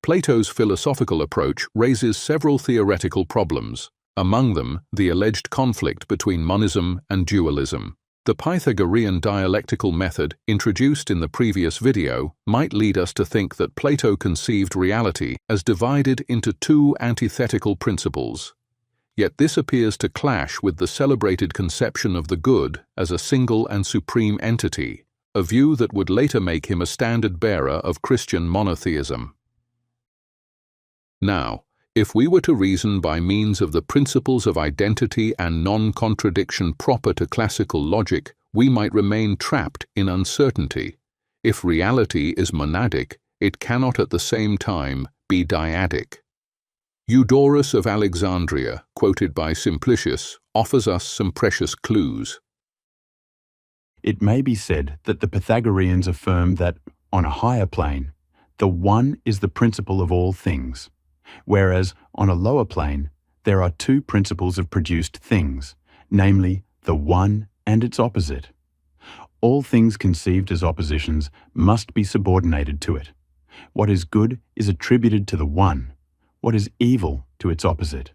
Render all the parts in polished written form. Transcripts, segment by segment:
Plato's philosophical approach raises several theoretical problems, among them the alleged conflict between monism and dualism. The Pythagorean dialectical method introduced in the previous video might lead us to think that Plato conceived reality as divided into two antithetical principles. Yet this appears to clash with the celebrated conception of the good as a single and supreme entity, a view that would later make him a standard-bearer of Christian monotheism. Now, if we were to reason by means of the principles of identity and non-contradiction proper to classical logic, we might remain trapped in uncertainty. If reality is monadic, it cannot at the same time be dyadic. Eudorus of Alexandria, quoted by Simplicius, offers us some precious clues. It may be said that the Pythagoreans affirm that, on a higher plane, the one is the principle of all things, whereas on a lower plane there are two principles of produced things, namely the one and its opposite. All things conceived as oppositions must be subordinated to it. What is good is attributed to the one, what is evil to its opposite.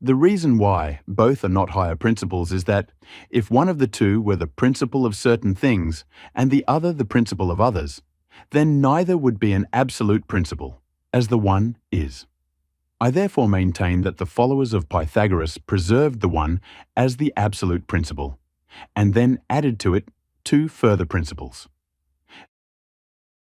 The reason why both are not higher principles is that, if one of the two were the principle of certain things and the other the principle of others, then neither would be an absolute principle, as the one is. I therefore maintain that the followers of Pythagoras preserved the one as the absolute principle, and then added to it two further principles.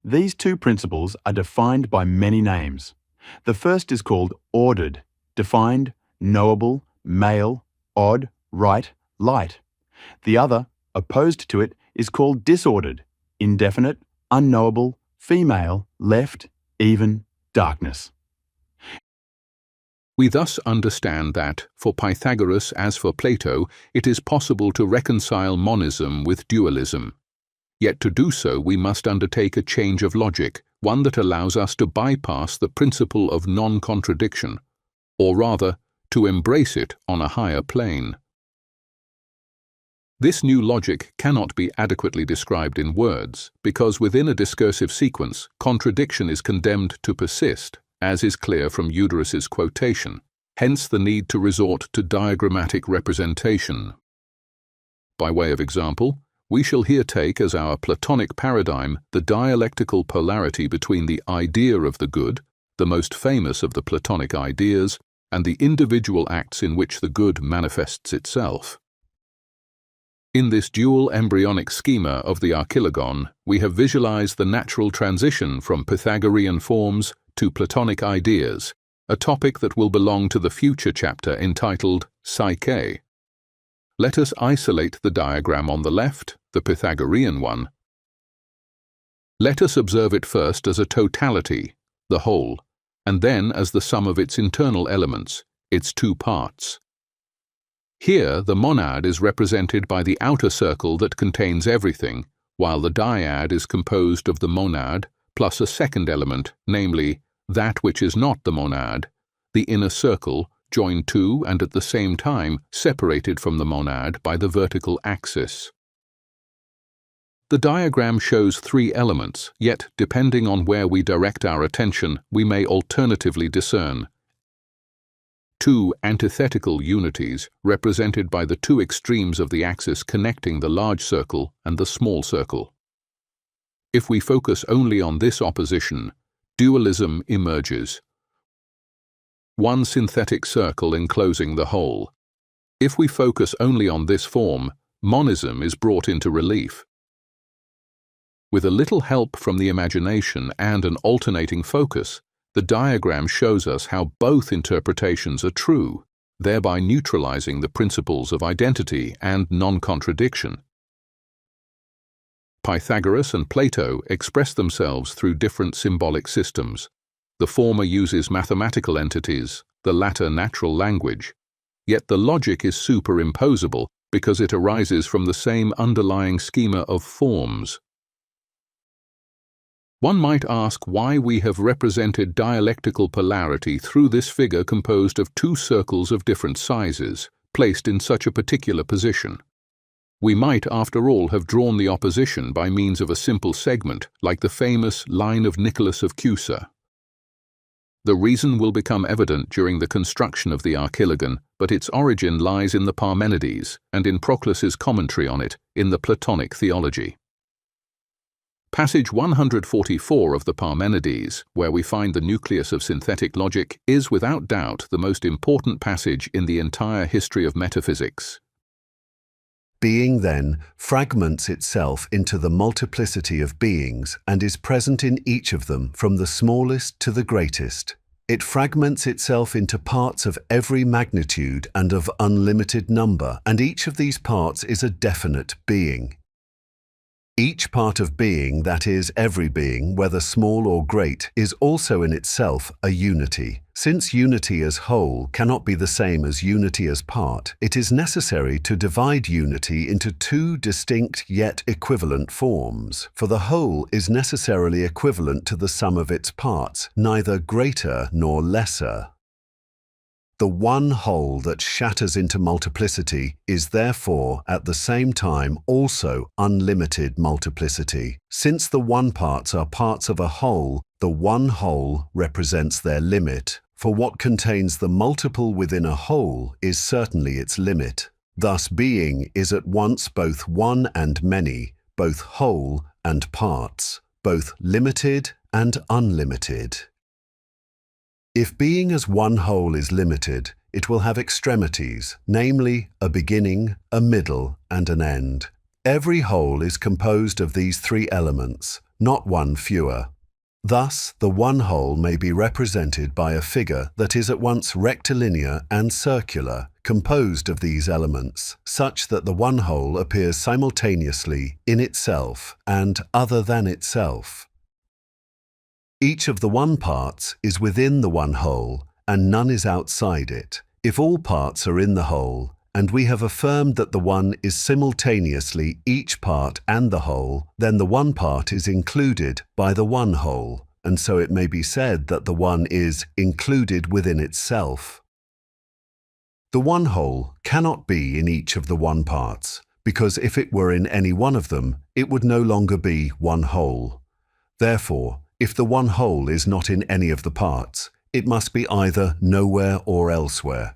These two principles are defined by many names. The first is called ordered, defined, knowable, male, odd, right, light. The other, opposed to it, is called disordered, indefinite, unknowable, female, left, even, darkness. We thus understand that, for Pythagoras as for Plato, it is possible to reconcile monism with dualism. Yet to do so we must undertake a change of logic, one that allows us to bypass the principle of non-contradiction, or rather, to embrace it on a higher plane. This new logic cannot be adequately described in words, because within a discursive sequence, contradiction is condemned to persist, as is clear from Eudorus's quotation, hence the need to resort to diagrammatic representation. By way of example, we shall here take as our Platonic paradigm the dialectical polarity between the idea of the good, the most famous of the Platonic ideas, and the individual acts in which the good manifests itself. In this dual embryonic schema of the Archilogon, we have visualized the natural transition from Pythagorean forms to Platonic ideas, a topic that will belong to the future chapter entitled Psyche. Let us isolate the diagram on the left, the Pythagorean one. Let us observe it first as a totality, the whole, and then as the sum of its internal elements, its two parts. Here, the monad is represented by the outer circle that contains everything, while the dyad is composed of the monad plus a second element, namely, that which is not the monad, the inner circle, joined to and at the same time separated from the monad by the vertical axis. The diagram shows three elements, yet depending on where we direct our attention, we may alternatively discern two antithetical unities represented by the two extremes of the axis connecting the large circle and the small circle. If we focus only on this opposition, dualism emerges. One synthetic circle enclosing the whole. If we focus only on this form, monism is brought into relief. With a little help from the imagination and an alternating focus, the diagram shows us how both interpretations are true, thereby neutralizing the principles of identity and non-contradiction. Pythagoras and Plato express themselves through different symbolic systems. The former uses mathematical entities, the latter natural language. Yet the logic is superimposable because it arises from the same underlying schema of forms. One might ask why we have represented dialectical polarity through this figure composed of two circles of different sizes, placed in such a particular position. We might, after all, have drawn the opposition by means of a simple segment, like the famous line of Nicholas of Cusa. The reason will become evident during the construction of the Archilogon, but its origin lies in the Parmenides and in Proclus's commentary on it in the Platonic Theology. Passage 144 of the Parmenides, where we find the nucleus of synthetic logic, is without doubt the most important passage in the entire history of metaphysics. Being, then, fragments itself into the multiplicity of beings and is present in each of them from the smallest to the greatest. It fragments itself into parts of every magnitude and of unlimited number, and each of these parts is a definite being. Each part of being, that is, every being, whether small or great, is also in itself a unity. Since unity as whole cannot be the same as unity as part, it is necessary to divide unity into two distinct yet equivalent forms, for the whole is necessarily equivalent to the sum of its parts, neither greater nor lesser. The one whole that shatters into multiplicity is therefore at the same time also unlimited multiplicity. Since the one parts are parts of a whole, the one whole represents their limit, for what contains the multiple within a whole is certainly its limit. Thus being is at once both one and many, both whole and parts, both limited and unlimited. If being as one whole is limited, it will have extremities, namely a beginning, a middle, and an end. Every whole is composed of these three elements, not one fewer. Thus, the one whole may be represented by a figure that is at once rectilinear and circular, composed of these elements, such that the one whole appears simultaneously in itself and other than itself. Each of the one parts is within the one whole, and none is outside it. If all parts are in the whole, and we have affirmed that the one is simultaneously each part and the whole, then the one part is included by the one whole, and so it may be said that the one is included within itself. The one whole cannot be in each of the one parts, because if it were in any one of them, it would no longer be one whole. Therefore, if the one whole is not in any of the parts, it must be either nowhere or elsewhere.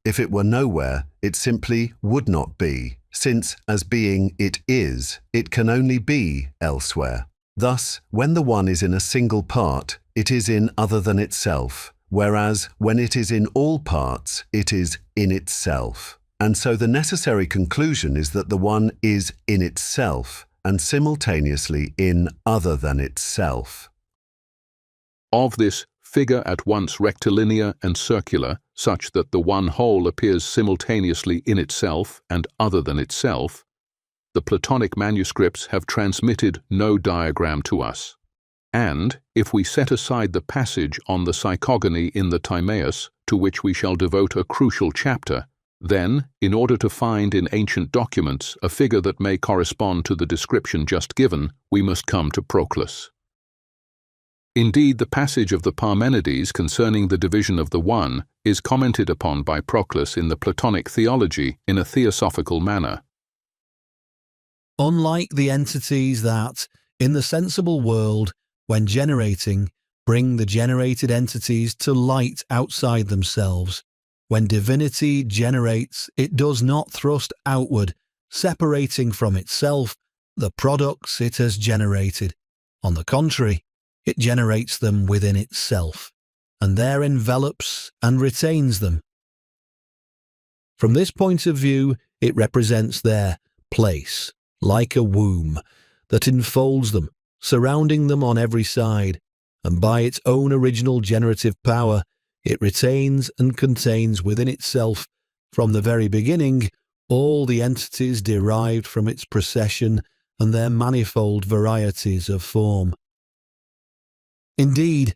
If it were nowhere, it simply would not be, since, as being it is, it can only be elsewhere. Thus, when the one is in a single part, it is in other than itself, whereas when it is in all parts, it is in itself. And so the necessary conclusion is that the one is in itself, and simultaneously in other than itself. Of this figure at once rectilinear and circular, such that the one whole appears simultaneously in itself and other than itself, the Platonic manuscripts have transmitted no diagram to us. And, if we set aside the passage on the psychogony in the Timaeus, to which we shall devote a crucial chapter, then, in order to find in ancient documents a figure that may correspond to the description just given, we must come to Proclus. Indeed, the passage of the Parmenides concerning the division of the one is commented upon by Proclus in the Platonic Theology in a theosophical manner. Unlike the entities that, in the sensible world, when generating, bring the generated entities to light outside themselves, when divinity generates, it does not thrust outward, separating from itself the products it has generated. On the contrary, it generates them within itself, and there envelops and retains them. From this point of view, it represents their place, like a womb, that enfolds them, surrounding them on every side, and by its own original generative power, it retains and contains within itself, from the very beginning, all the entities derived from its procession and their manifold varieties of form. Indeed,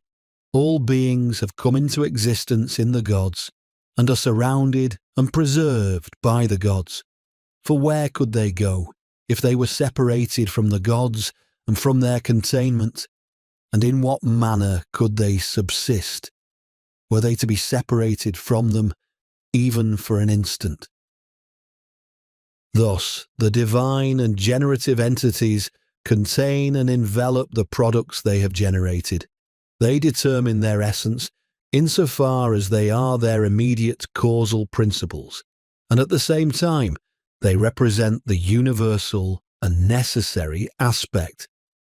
all beings have come into existence in the gods, and are surrounded and preserved by the gods. For where could they go, if they were separated from the gods and from their containment? And in what manner could they subsist, were they to be separated from them, even for an instant? Thus, the divine and generative entities contain and envelop the products they have generated. They determine their essence insofar as they are their immediate causal principles, and at the same time, they represent the universal and necessary aspect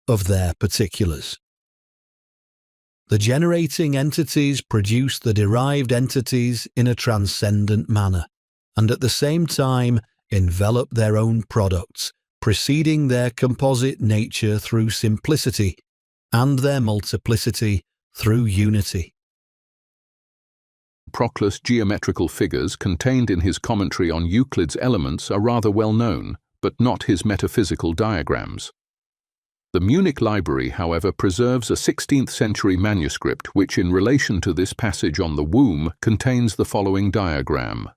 of their particulars. The generating entities produce the derived entities in a transcendent manner, and at the same time envelop their own products, preceding their composite nature through simplicity, and their multiplicity through unity. Proclus' geometrical figures contained in his commentary on Euclid's Elements are rather well known, but not his metaphysical diagrams. The Munich Library, however, preserves a 16th-century manuscript which, in relation to this passage on the womb, contains the following diagram.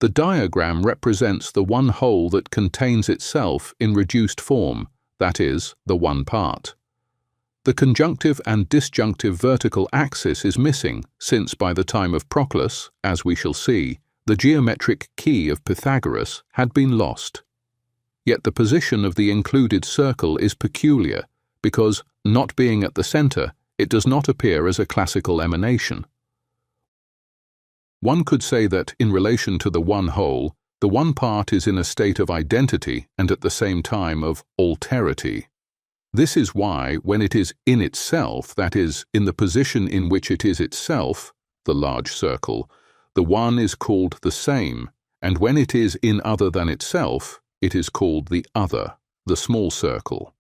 The diagram represents the one whole that contains itself in reduced form, that is, the one part. The conjunctive and disjunctive vertical axis is missing, since by the time of Proclus, as we shall see, the geometric key of Pythagoras had been lost. Yet the position of the included circle is peculiar, because, not being at the center, it does not appear as a classical emanation. One could say that, in relation to the one whole, the one part is in a state of identity and at the same time of alterity. This is why, when it is in itself, that is, in the position in which it is itself, the large circle, the one is called the same, and when it is in other than itself, it is called the other, the small circle.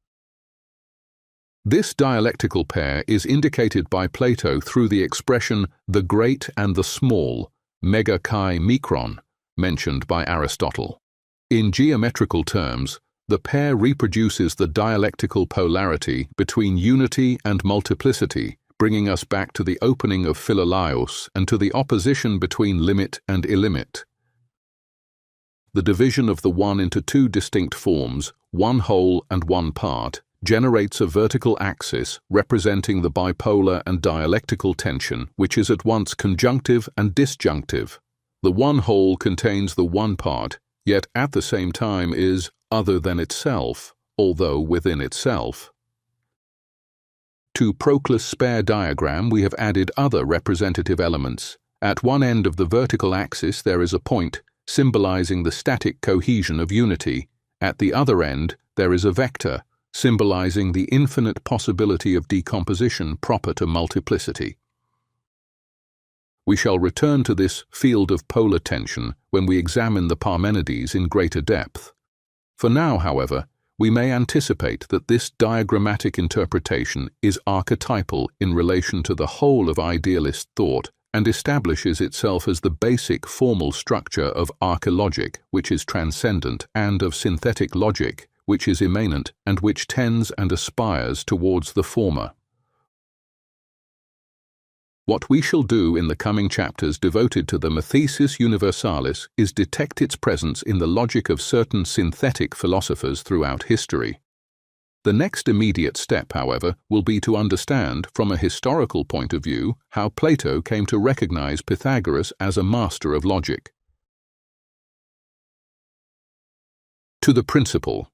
This dialectical pair is indicated by Plato through the expression the great and the small, mega chi mikron, mentioned by Aristotle. In geometrical terms, the pair reproduces the dialectical polarity between unity and multiplicity, bringing us back to the opening of Philolaos and to the opposition between limit and illimit. The division of the one into two distinct forms, one whole and one part, generates a vertical axis representing the bipolar and dialectical tension, which is at once conjunctive and disjunctive. The one whole contains the one part, yet at the same time is other than itself, although within itself. To Proclus' spare diagram we have added other representative elements. At one end of the vertical axis there is a point, symbolizing the static cohesion of unity. At the other end there is a vector, symbolizing the infinite possibility of decomposition proper to multiplicity. We shall return to this field of polar tension when we examine the Parmenides in greater depth. For now, however, we may anticipate that this diagrammatic interpretation is archetypal in relation to the whole of idealist thought and establishes itself as the basic formal structure of Archilogic, which is transcendent, and of synthetic logic, which is immanent and which tends and aspires towards the former. What we shall do in the coming chapters devoted to the Mathesis Universalis is detect its presence in the logic of certain synthetic philosophers throughout history. The next immediate step, however, will be to understand, from a historical point of view, how Plato came to recognize Pythagoras as a master of logic. To the principle.